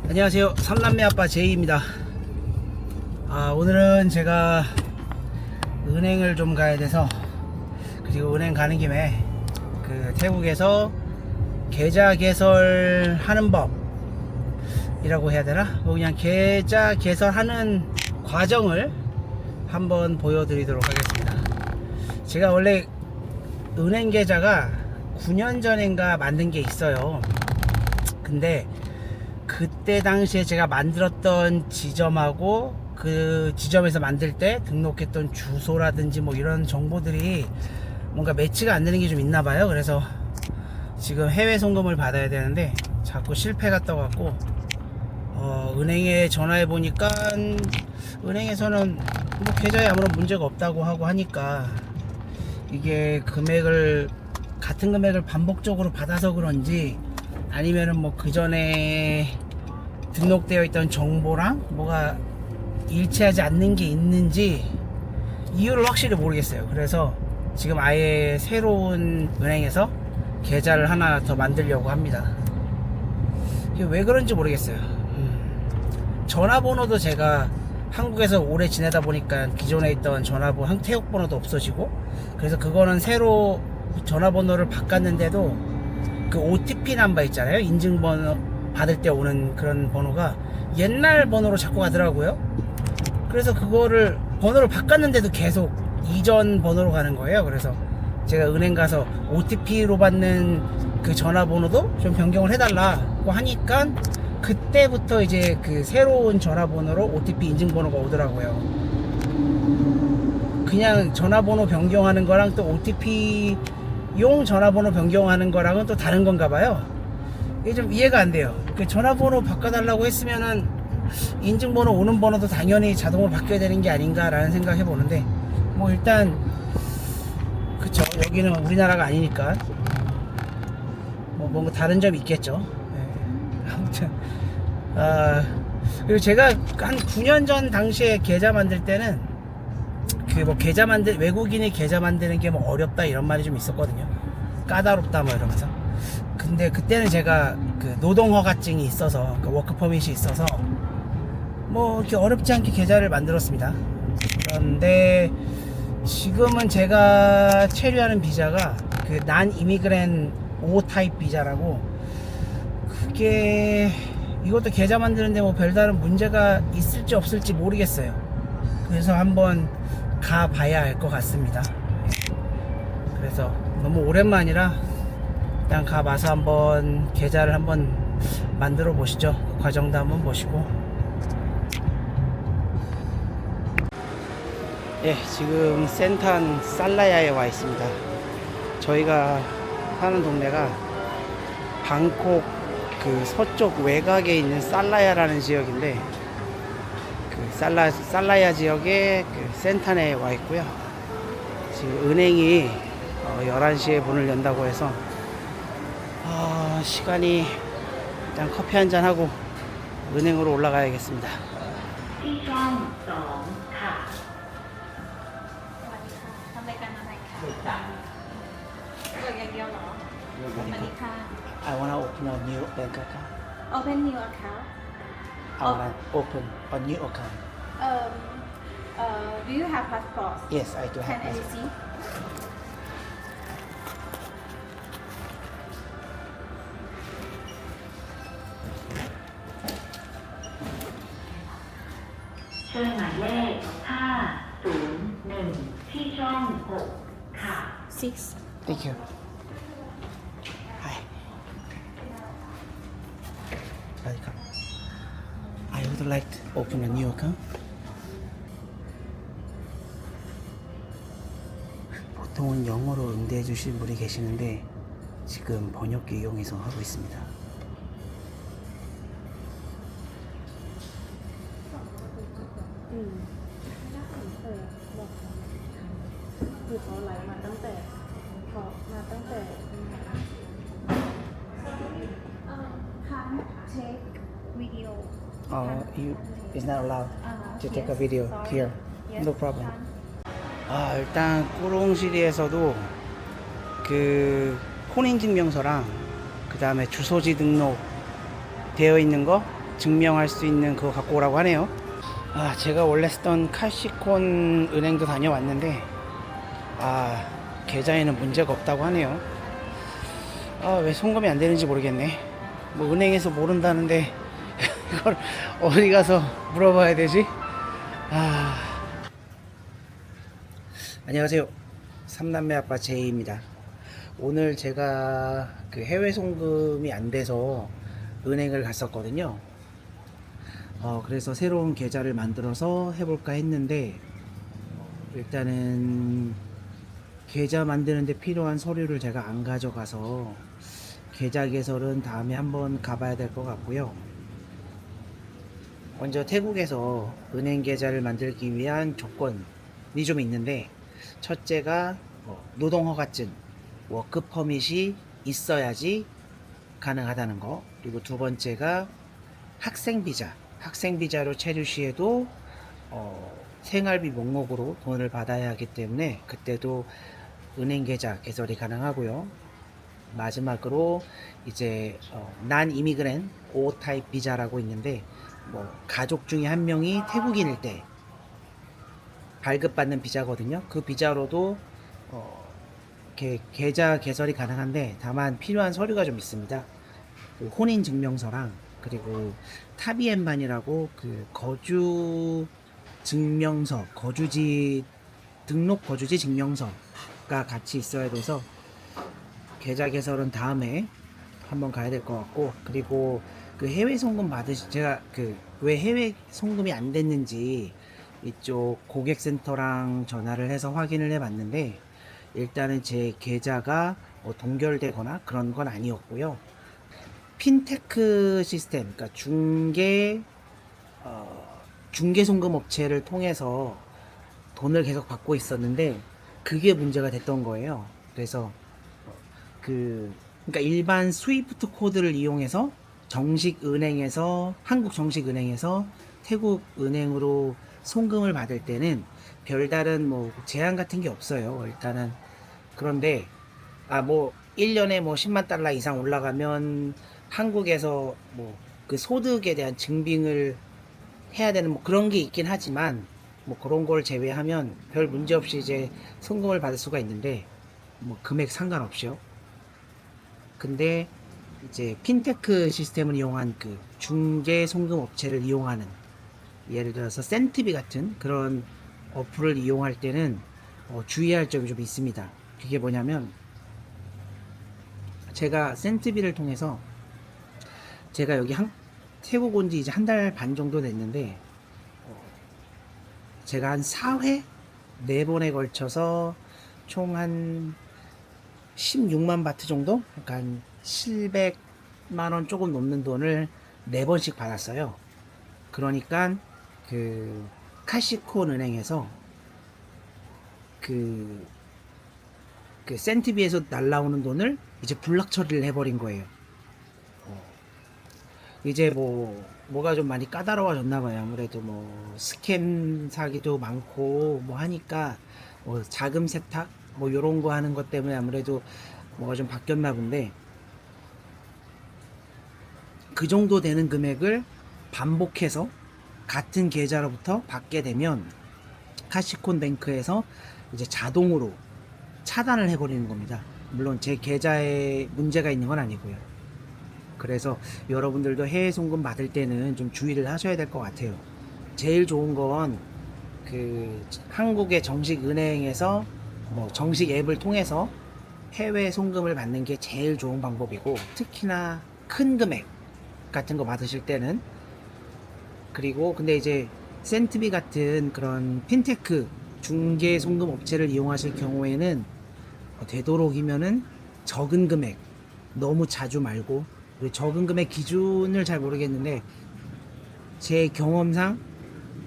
안녕하세요. 삼남매 아빠 제이입니다. 오늘은 제가 은행을 좀 가야 돼서, 그리고 은행 가는 김에 그 태국에서 계좌 개설하는 법이라고 해야 되나? 그냥 계좌 개설하는 과정을 한번 보여드리도록 하겠습니다. 제가 원래 은행 계좌가 9년 전인가 만든 게 있어요. 근데 그때 당시에 제가 만들었던 지점하고 그 지점에서 만들 때 등록했던 주소라든지 뭐 이런 정보들이 뭔가 매치가 안 되는 게 좀 있나 봐요. 그래서 지금 해외 송금을 받아야 되는데 자꾸 실패가 떠갖고 은행에 전화해 보니까 은행에서는 뭐 계좌에 아무런 문제가 없다고 하고 하니까, 이게 같은 금액을 반복적으로 받아서 그런지 아니면은 뭐 그 전에 등록되어 있던 정보랑 뭐가 일치하지 않는 게 있는지 이유를 확실히 모르겠어요. 그래서 지금 아예 새로운 은행에서 계좌를 하나 더 만들려고 합니다. 이게 왜 그런지 모르겠어요. 전화번호도 제가 한국에서 오래 지내다 보니까 기존에 있던 전화번호, 태국 번호도 없어지고, 그래서 그거는 새로 전화번호를 바꿨는데도 그 OTP 넘버 있잖아요. 인증번호 받을 때 오는 그런 번호가 옛날 번호로 자꾸 가더라고요. 그래서 그거를 번호를 바꿨는데도 계속 이전 번호로 가는 거예요. 그래서 제가 은행 가서 OTP로 받는 그 전화번호도 좀 변경을 해달라고 하니까, 그때부터 이제 그 새로운 전화번호로 OTP 인증번호가 오더라고요. 그냥 전화번호 변경하는 거랑 또 OTP 용 전화번호 변경하는 거랑은 또 다른 건가 봐요. 이게 좀 이해가 안 돼요. 그 전화번호 바꿔달라고 했으면은 인증번호 오는 번호도 당연히 자동으로 바뀌어야 되는 게 아닌가라는 생각 해보는데, 뭐 일단 그쵸, 여기는 우리나라가 아니니까 뭐 뭔가 다른 점이 있겠죠. 네. 아무튼 그리고 제가 한 9년 전 당시에 계좌 만들 때는 그 뭐 외국인이 계좌 만드는 게 뭐 어렵다 이런 말이 좀 있었거든요. 까다롭다 뭐 이러면서. 근데 그때는 제가 그 노동허가증이 있어서, 그 워크 퍼밋이 있어서 뭐 이렇게 어렵지 않게 계좌를 만들었습니다. 그런데 지금은 제가 체류하는 비자가 그 난 이미그랜 O 타입 비자라고, 그게 이것도 계좌 만드는데 뭐 별다른 문제가 있을지 없을지 모르겠어요. 그래서 한번 가봐야 할 것 같습니다. 그래서 너무 오랜만이라 일단 가봐서 한번 계좌를 한번 만들어 보시죠. 그 과정도 한번 보시고. 예, 지금 센탄 살라야에 와 있습니다. 저희가 사는 동네가 방콕 그 서쪽 외곽에 있는 살라야라는 지역인데, 그 살라야 지역의 그 센탄에 와 있고요. 지금 은행이 11시에 문을 연다고 해서 시간이 일단 커피 한잔 하고 은행으로 올라가야겠습니다. I wanna open a new bank account. Open new account. I wanna open a new account. Do you have passport? Yes, I do Can have I passport. see? Six. Thank you. Hi. Welcome. I would like to open a new account. 보통은 영어로 응대해 주신 분이 계시는데 지금 번역기 이용해서 하고 있습니다. Can't take video. It's not allowed to take a Yes, video sorry. here. Yes, No problem. can't. 일단 꾸롱시리에서도 그 혼인증명서랑 그 다음에 주소지 등록 되어 있는 거 증명할 수 있는 그거 갖고 오라고 하네요. 아, 제가 원래 쓰던 카시콘 은행도 다녀왔는데 계좌에는 문제가 없다고 하네요. 왜 송금이 안 되는지 모르겠네. 뭐 은행에서 모른다는데 이걸 어디 가서 물어봐야 되지? 안녕하세요. 삼남매 아빠 제이입니다. 오늘 제가 그 해외 송금이 안 돼서 은행을 갔었거든요. 그래서 새로운 계좌를 만들어서 해볼까 했는데, 일단은 계좌 만드는데 필요한 서류를 제가 안 가져가서 계좌 개설은 다음에 한번 가봐야 될 것 같고요. 먼저 태국에서 은행 계좌를 만들기 위한 조건이 좀 있는데, 첫째가 노동허가증, 워크 퍼밋이 있어야지 가능하다는 거. 그리고 두 번째가 학생비자로 체류 시에도 생활비 목록으로 돈을 받아야 하기 때문에 그때도 은행 계좌 개설이 가능하고요. 마지막으로 이제 난 이미그랜 O 타입 비자라고 있는데, 가족 중에 한 명이 태국인일 때 발급받는 비자거든요. 그 비자로도 계좌 개설이 가능한데, 다만 필요한 서류가 좀 있습니다. 그 혼인 증명서랑, 그리고 타비엠반이라고 그 거주 증명서, 등록 거주지 증명서가 같이 있어야 돼서 계좌 개설은 다음에 한번 가야 될 것 같고, 그리고 그 해외 송금 제가 왜 해외 송금이 안 됐는지 이쪽 고객센터랑 전화를 해서 확인을 해 봤는데, 일단은 제 계좌가 동결되거나 그런 건 아니었고요. 핀테크 시스템, 그러니까 중개 송금 업체를 통해서 돈을 계속 받고 있었는데, 그게 문제가 됐던 거예요. 그래서 그러니까 일반 스위프트 코드를 이용해서 한국 정식 은행에서 태국 은행으로 송금을 받을 때는 별다른 제한 같은 게 없어요. 일단은. 그런데 1년에 10만 달러 이상 올라가면 한국에서 그 소득에 대한 증빙을 해야 되는 그런 게 있긴 하지만, 그런 걸 제외하면 별 문제 없이 이제 송금을 받을 수가 있는데, 금액 상관없이요. 근데 이제 핀테크 시스템을 이용한 그 중개 송금 업체를 이용하는, 예를 들어서 센트비 같은 그런 어플을 이용할 때는 주의할 점이 좀 있습니다. 그게 뭐냐면, 제가 센트비를 통해서, 제가 여기 태국 온 지 이제 한 달 반 정도 됐는데, 제가 한 4회? 4번에 걸쳐서 총 한 16만 바트 정도? 그러니까 한 700만원 조금 넘는 돈을 4번씩 받았어요. 그러니까 그 카시콘 은행에서 그 센티비에서 날라오는 돈을 이제 블락 처리를 해버린 거예요. 이제 뭐가 좀 많이 까다로워졌나 봐요. 아무래도 스캠 사기도 많고 하니까 자금 세탁 요런 거 하는 것 때문에 아무래도 뭐가 좀 바뀌었나 본데, 그 정도 되는 금액을 반복해서 같은 계좌로부터 받게 되면 카시콘 뱅크에서 이제 자동으로 차단을 해버리는 겁니다. 물론 제 계좌에 문제가 있는 건 아니고요. 그래서 여러분들도 해외 송금 받을 때는 좀 주의를 하셔야 될 것 같아요. 제일 좋은 건 한국의 정식 은행에서 정식 앱을 통해서 해외 송금을 받는 게 제일 좋은 방법이고, 특히나 큰 금액 같은 거 받으실 때는. 그리고 근데 이제 센트비 같은 그런 핀테크 중개 송금 업체를 이용하실 경우에는 되도록이면은 적은 금액, 너무 자주 말고, 적은 금액 기준을 잘 모르겠는데 제 경험상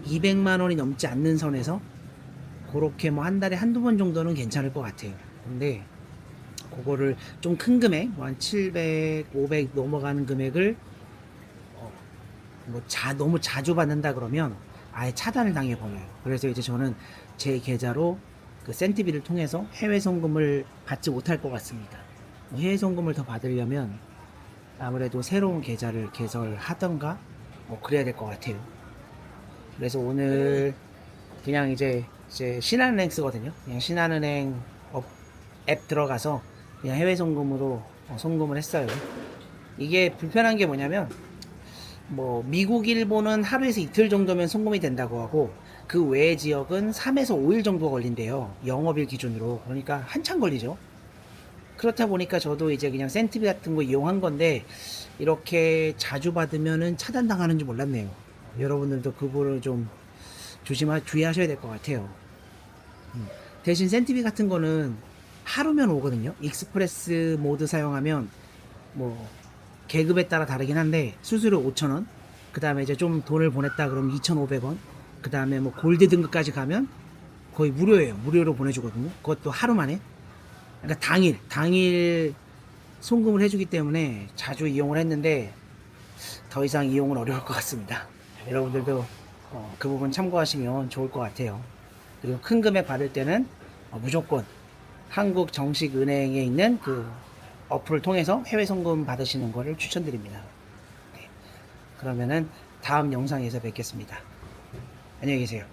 200만 원이 넘지 않는 선에서 그렇게 한 달에 한두 번 정도는 괜찮을 것 같아요. 근데 그거를 좀 큰 금액, 한 700, 500 넘어가는 금액을 너무 자주 받는다 그러면 아예 차단을 당해버려요. 그래서 이제 저는 제 계좌로 그 센티비를 통해서 해외 송금을 받지 못할 것 같습니다. 해외 송금을 더 받으려면 아무래도 새로운 계좌를 개설하던가 뭐 그래야 될 것 같아요. 그래서 오늘 그냥 이제 신한은행 쓰거든요. 그냥 신한은행 앱 들어가서 그냥 해외 송금으로 송금을 했어요. 이게 불편한 게 뭐냐면 뭐 미국, 일본은 하루에서 이틀 정도면 송금이 된다고 하고 그 외의 지역은 3에서 5일 정도 걸린대요. 영업일 기준으로. 그러니까 한참 걸리죠. 그렇다 보니까 저도 이제 그냥 센티비 같은 거 이용한 건데 이렇게 자주 받으면은 차단당하는 줄 몰랐네요. 여러분들도 그거를 좀 주의하셔야 될 것 같아요. 대신 센티비 같은 거는 하루면 오거든요. 익스프레스 모드 사용하면 뭐 계급에 따라 다르긴 한데 수수료 5,000원, 그 다음에 이제 좀 돈을 보냈다 그러면 2,500원, 그 다음에 뭐 골드 등급까지 가면 거의 무료예요. 무료로 보내주거든요. 그것도 하루 만에. 그러니까 당일 송금을 해주기 때문에 자주 이용을 했는데 더 이상 이용은 어려울 것 같습니다. 여러분들도 그 부분 참고하시면 좋을 것 같아요. 그리고 큰 금액 받을 때는 무조건 한국 정식 은행에 있는 그 어플을 통해서 해외 송금 받으시는 것을 추천드립니다. 네. 그러면은 다음 영상에서 뵙겠습니다. 안녕히 계세요.